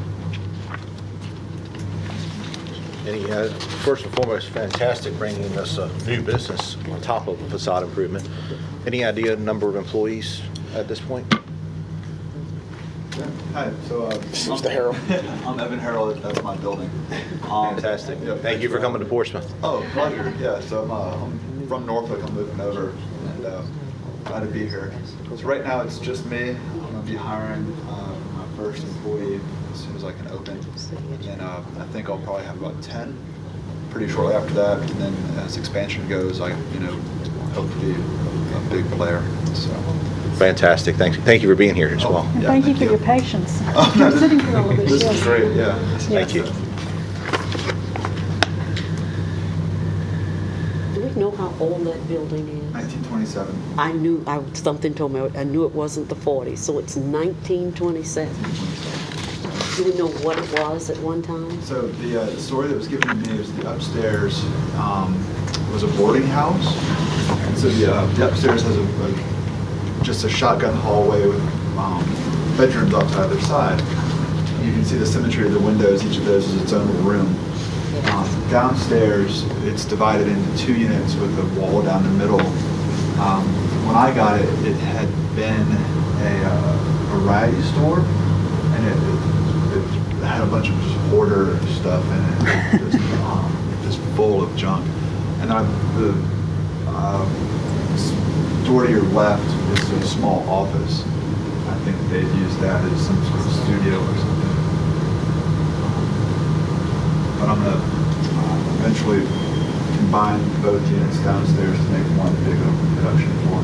First and foremost, fantastic bringing us a new business on top of a facade improvement. Any idea number of employees at this point?
Hi, so
Mr. Harrell.
I'm Evan Harrell. That's my building.
Fantastic. Thank you for coming to Portsmouth.
Oh, pleasure. Yeah, so I'm from Norfolk. I'm moving over, and glad to be here. So right now it's just me. I'm gonna be hiring my first employee as soon as I can open, and then I think I'll probably have about 10 pretty shortly after that. And then as expansion goes, I hope to be a big player. So.
Fantastic. Thank you for being here as well.
And
Yeah,
thank you for your patience. You're sitting through all of this.
This
yes.
is great. Yeah.
Thank you.
Do we know how old that building is?
1927.
Something told me, I knew it wasn't the 40s, so it's 1927. Do we know what it was at one time?
So the story that was given to me was the upstairs was a boarding house, and so the upstairs has just a shotgun hallway with bedrooms off to either side. You can see the symmetry of the windows. Each of those is its own room. Downstairs, it's divided into 2 units with a wall down the middle. When I got it, it had been a variety store, and it had a bunch of just hoarder stuff in it, just full of junk. And the door to your left is a small office. I think they'd use that as some sort of studio or something. But I'm going to eventually combine both units downstairs to make one big open production floor.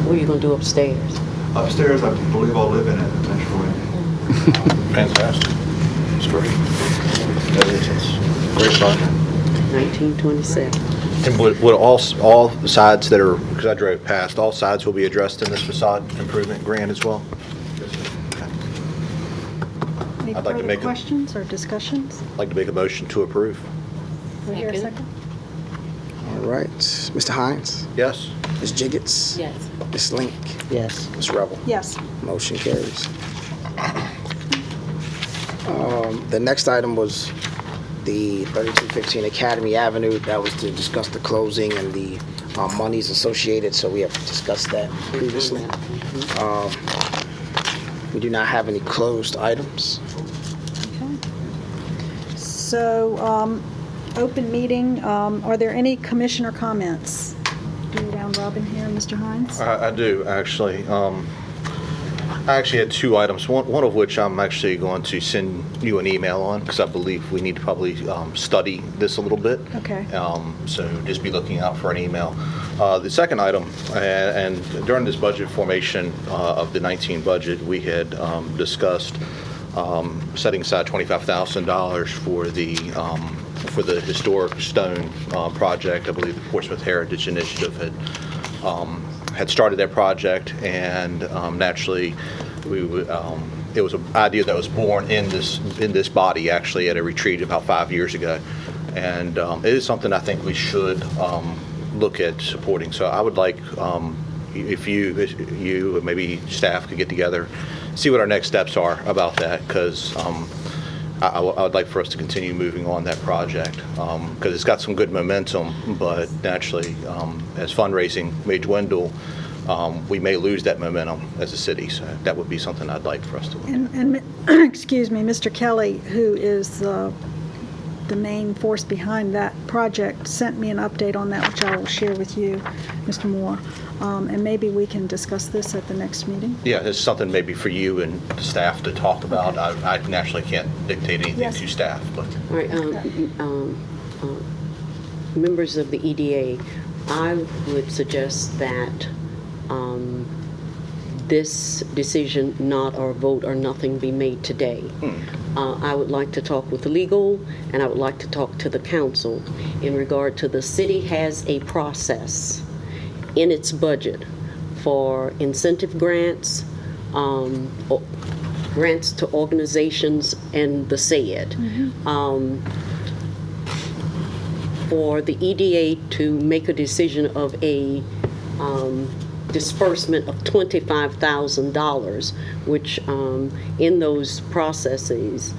What are you going to do upstairs?
Upstairs, I believe I'll live in it eventually.
Fantastic. It's great. It's a great project.
1927.
And would all sides that are, because I drove past, all sides will be addressed in this facade improvement grant as well?
Any
I'd like to
further
make a-
questions or discussions?
I'd like to make a motion to approve.
Do I hear a second?
All right. Mr. Hines?
Yes?
Ms. Jiggets?
Yes.
Ms. Link?
Yes.
Ms. Rebel?
Yes.
Motion carries. The next item was the 3215 Academy Avenue. That was to discuss the closing and the monies associated, so we have discussed that previously. We do not have any closed items.
Okay. So, open meeting, are there any commissioner comments? Do round robin here, Mr. Hines?
I do, actually. I actually had two items, one of which I'm actually going to send you an email on, because I believe we need to probably study this a little bit.
Okay.
So just be looking out for an email. The second item, and during this budget formation of the 19 budget, we had discussed setting aside $25,000 for the historic stone project. I believe the Portsmouth Heritage Initiative had started that project, and naturally, it was an idea that was born in this body, actually, at a retreat about 5 years ago, and it is something I think we should look at supporting. So I would like, if you and maybe staff could get together, see what our next steps are about that, because I would like for us to continue moving on that project, because it's got some good momentum, but naturally, as fundraising may dwindle, we may lose that momentum as a city. So that would be something I'd like for us to look at.
And excuse me, Mr. Kelly, who is the main force behind that project, sent me an update on that, which I will share with you, Mr. Moore. And maybe we can discuss this at the next meeting.
Yeah, it's something maybe for you and the staff to talk about. I naturally can't dictate anything
Yes.
to staff, but
All right, members of the EDA, I would suggest that this decision, not or vote or nothing, be made today. I would like to talk with legal, and I would like to talk to the council in regard to the city has a process in its budget for incentive grants, grants to organizations and the SAID. For the EDA to make a decision of a disbursement of $25,000, which in those processes,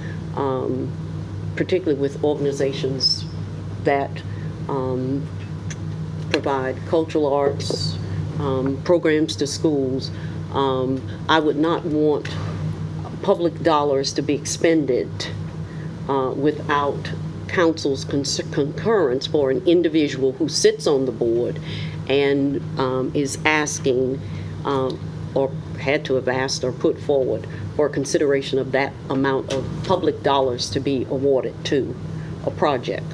particularly with organizations that provide cultural arts programs to schools, I would not want public dollars to be expended without council's concurrence for an individual who sits on the board and is asking or had to have asked or put forward for consideration of that amount of public dollars to be awarded to a project.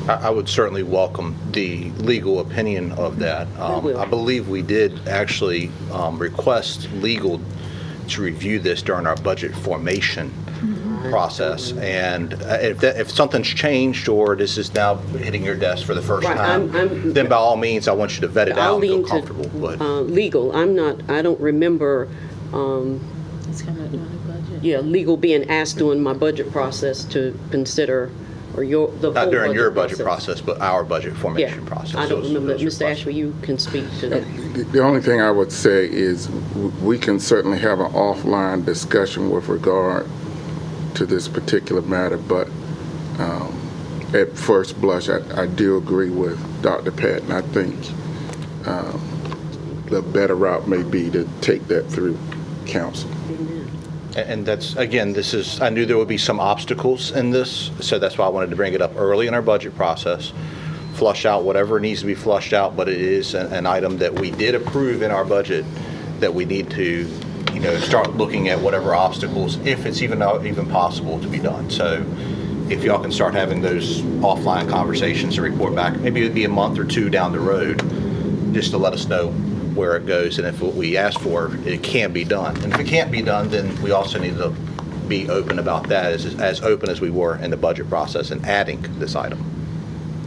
I would certainly welcome the legal opinion of that. I believe we did actually request legal to review this during our budget formation process, and if something's changed or this is now hitting your desk for the first
Right,
time, then by all means, I want you to vet it
I'll
out and feel
lean to
comfortable. But
legal. I don't remember,
It's coming up on the budget.
yeah, legal being asked during my budget process to consider, or the
not
full
during your budget process, but our budget
Yeah,
formation process.
I don't
Those-
remember that.
those
Mr.
requests.
Ashby, you can speak to that.
The only thing I would say is we can certainly have an offline discussion with regard to this particular matter, but at first blush, I do agree with Dr. Patton. I think the better route may be to take that through council.
And that's, again, this is, I knew there would be some obstacles in this, so that's why I wanted to bring it up early in our budget process, flush out whatever needs to be flushed out, but it is an item that we did approve in our budget that we need to, start looking at whatever obstacles, if it's even possible to be done. So if y'all can start having those offline conversations and report back, maybe it'd be a month or two down the road, just to let us know where it goes, and if what we ask for, it can be done. And if it can't be done, then we also need to be open about that, as open as we were in the budget process and adding this item.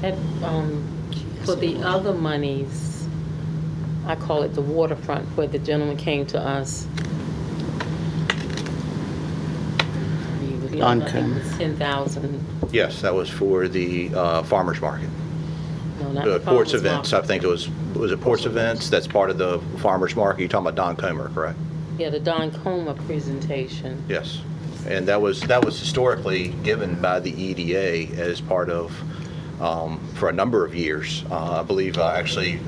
And, for the other monies, I call it the waterfront, where the gentleman came to us. I think it was 10,000.
Yes, that was for the farmer's market.
No, not
The
the
ports
farmer's
events,
market.
I think it was it ports events? That's part of the farmer's market. You're talking about Don Comer, correct?
Yeah, the Don Coma presentation.
Yes. And that was historically given by the EDA as part of, for a number of years. I believe actually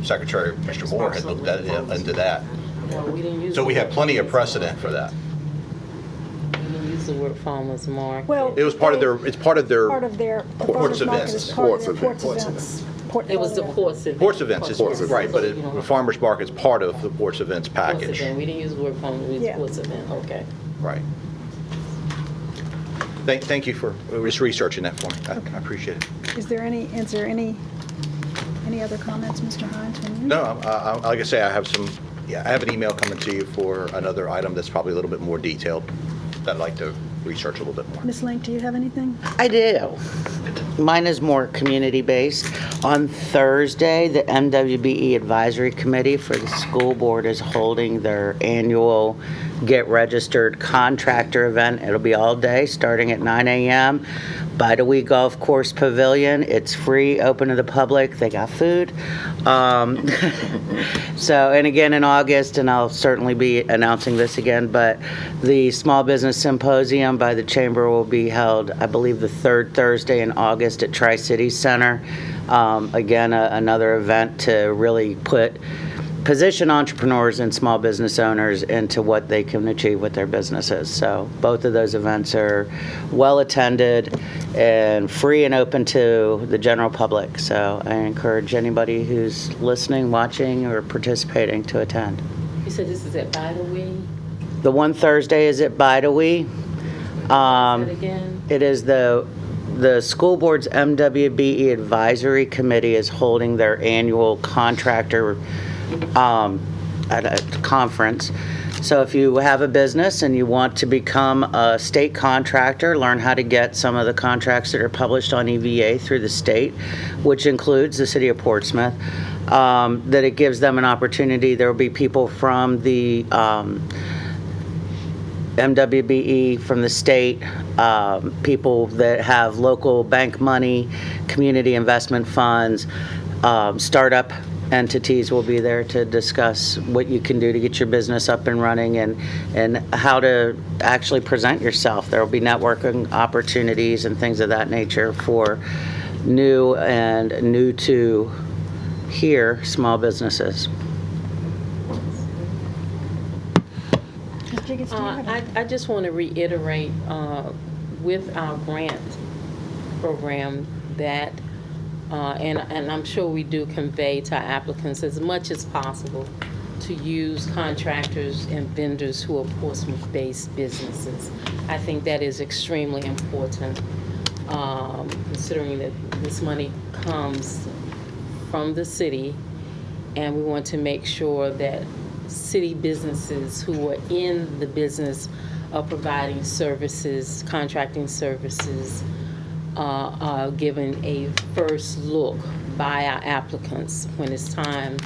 Secretary Mr. Moore had looked into that.
No, we didn't use.
So we have plenty of precedent for that.
We didn't use the word farmer's market.
Well,
It was part of their, it's part of their
part of their, the
ports
farmer's market
events.
is part of their
Ports
ports events.
It was the ports event.
Ports events,
Ports
right, but
event.
the farmer's market's part of the ports events
Ports
package.
event. We didn't use the word farmer, we used
Yeah.
ports event, okay.
Right. Thank you for just researching that for me. I appreciate it.
Is there any other comments, Mr. Hines, from you?
No, like I say, I have an email coming to you for another item that's probably a little bit more detailed that I'd like to research a little bit more.
Ms. Link, do you have anything?
I do. Mine is more community-based. On Thursday, the MWBE Advisory Committee for the school board is holding their annual Get Registered Contractor event. It'll be all day, starting at 9 a.m. by the Wee Golf Course Pavilion. It's free, open to the public. They got food. So, and again in August, and I'll certainly be announcing this again, but the Small Business Symposium by the Chamber will be held, I believe, the third Thursday in August at Tri-City Center. Again, another event to really position entrepreneurs and small business owners into what they can achieve with their businesses. So both of those events are well attended and free and open to the general public. So I encourage anybody who's listening, watching, or participating to attend.
You said this is at By the Way?
The one Thursday is at Bidawee.
Say that again?
It is the school board's MWBE Advisory Committee is holding their annual contractor at a conference. So if you have a business and you want to become a state contractor, learn how to get some of the contracts that are published on EVA through the state, which includes the city of Portsmouth, that it gives them an opportunity. There will be people from the MWBE, from the state, people that have local bank money, community investment funds, startup entities will be there to discuss what you can do to get your business up and running and how to actually present yourself. There will be networking opportunities and things of that nature for new to here small businesses.
Ms. Jiggets, do you have anything?
I just want to reiterate with our grant program that, and I'm sure we do convey to our applicants as much as possible to use contractors and vendors who are Portsmouth-based businesses. I think that is extremely important, considering that this money comes from the city, and we want to make sure that city businesses who are in the business of providing services, contracting services, are given a first look by our applicants when it's time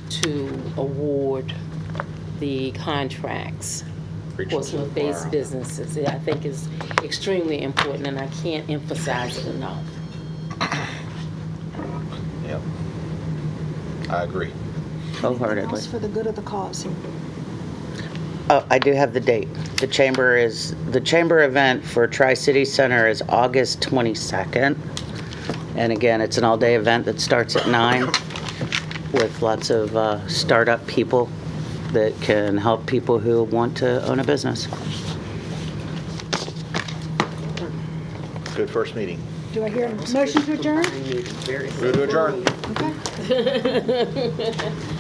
to award the contracts. Portsmouth-based businesses, I think is extremely important, and I can't emphasize it enough.
Yep. I agree.
Wholeheartedly.
Else for the good of the cause.
Oh, I do have the date. The chamber event for Tri-City Center is August 22nd. And again, it's an all-day event that starts at 9. with lots of startup people that can help people who want to own a business.
Good first meeting.
Do I hear a motion to adjourn?
Move to adjourn.
Okay.